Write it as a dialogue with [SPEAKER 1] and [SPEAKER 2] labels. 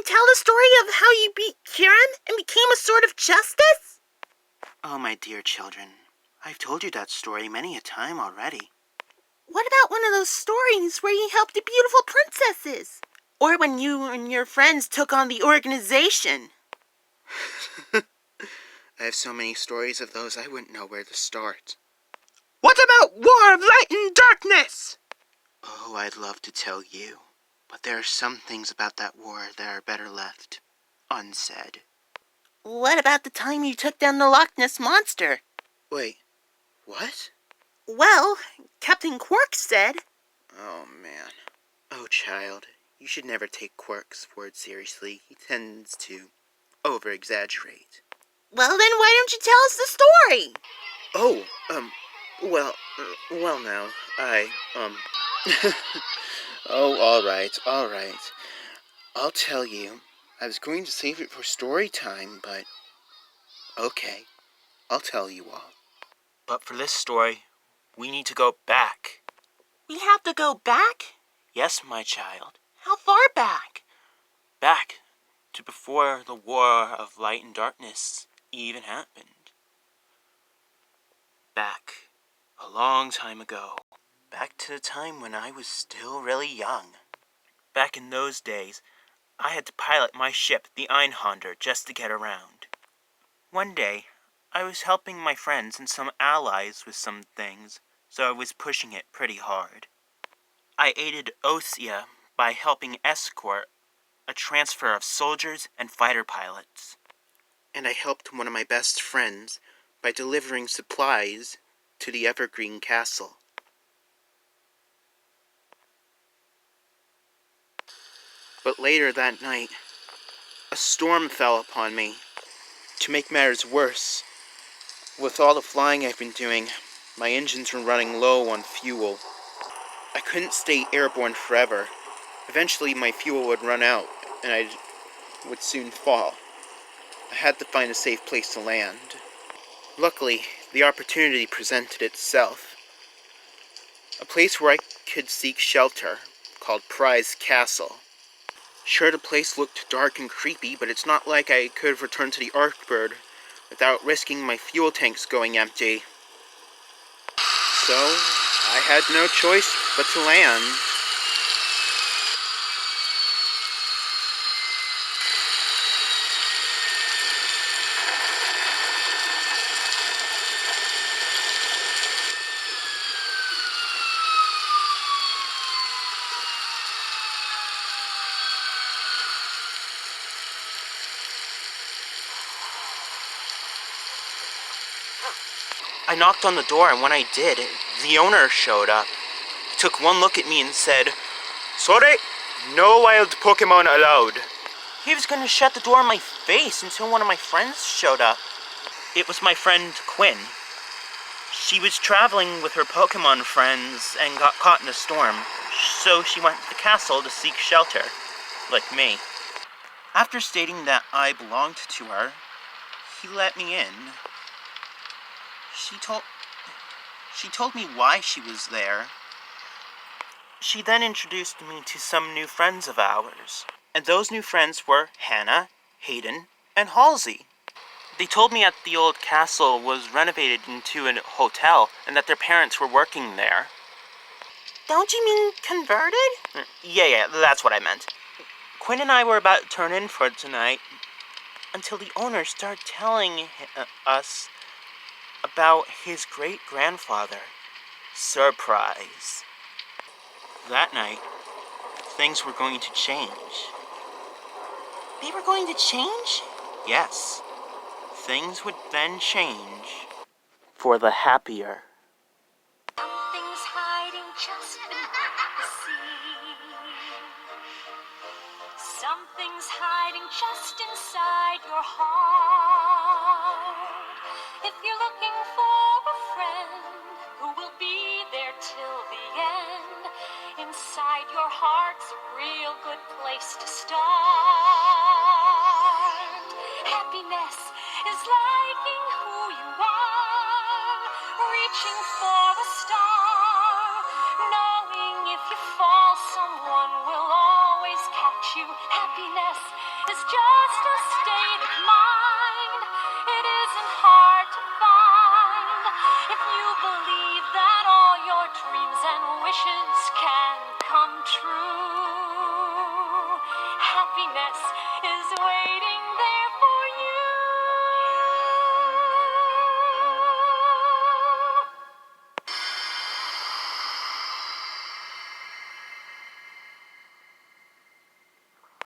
[SPEAKER 1] tell the story of how you beat Kieran and became a sword of justice?
[SPEAKER 2] Oh, my dear children, I've told you that story many a time already.
[SPEAKER 1] What about one of those stories where you helped the beautiful princesses? Or when you and your friends took on the organization?
[SPEAKER 2] I have so many stories of those I wouldn't know where to start.
[SPEAKER 3] What about War of Light and Darkness?
[SPEAKER 2] Oh, I'd love to tell you, but there are some things about that war that are better left unsaid.
[SPEAKER 1] What about the time you took down the Loch Ness Monster?
[SPEAKER 2] Wait, what?
[SPEAKER 1] Well, Captain Quark said...
[SPEAKER 2] Oh, man. Oh, child, you should never take Quark's word seriously. He tends to over-exaggerate.
[SPEAKER 1] Well, then why don't you tell us the story?
[SPEAKER 2] Oh, well now, Oh, all right. I'll tell you. I was going to save it for story time, but... Okay, I'll tell you all.
[SPEAKER 3] But for this story, we need to go back.
[SPEAKER 1] We have to go back?
[SPEAKER 3] Yes, my child.
[SPEAKER 1] How far back?
[SPEAKER 3] Back to before the War of Light and Darkness even happened. Back a long time ago. Back to the time when I was still really young. Back in those days, I had to pilot my ship, the Einhander, just to get around. One day, I was helping my friends and some allies with some things, so I was pushing it pretty hard. I aided Osea by helping escort a transfer of soldiers and fighter pilots.
[SPEAKER 2] And I helped one of my best friends by delivering supplies to the Evergreen Castle. But later that night, a storm fell upon me. To make matters worse, with all the flying I've been doing, my engines were running low on fuel. I couldn't stay airborne forever. Eventually my fuel would run out, and I would soon fall. I had to find a safe place to land. Luckily, the opportunity presented itself. A place where I could seek shelter, called Prize Castle. Sure, the place looked dark and creepy, but it's not like I could have returned to the Arkbird without risking my fuel tanks going empty. So, I had no choice but to land.
[SPEAKER 3] I knocked on the door, and when I did, the owner showed up. He took one look at me and said, "Sorry, no wild Pokemon allowed." He was going to shut the door in my face until one of my friends showed up. It was my friend Quinn. She was traveling with her Pokemon friends and got caught in a storm, so she went to the castle to seek shelter, like me. After stating that I belonged to her, he let me in. She told me why she was there. She then introduced me to some new friends of ours, and those new friends were Hannah, Hayden, and Halsey. They told me that the old castle was renovated into a hotel and that their parents were working there.
[SPEAKER 1] Don't you mean converted?
[SPEAKER 3] Yeah, that's what I meant. Quinn and I were about to turn in for tonight until the owner started telling us about his great-grandfather. Surprise. That night, things were going to change.
[SPEAKER 1] They were going to change?
[SPEAKER 3] Yes, things would then change for the happier.
[SPEAKER 4] Something's hiding just beneath the sea. Something's hiding just inside your heart. If you're looking for a friend who will be there till the end, inside your heart's a real good place to start. Happiness is liking who you are, reaching for a star, knowing if you fall, someone will always catch you. Happiness is just a state of mind. It isn't hard to find if you believe that all your dreams and wishes can come true. Happiness is waiting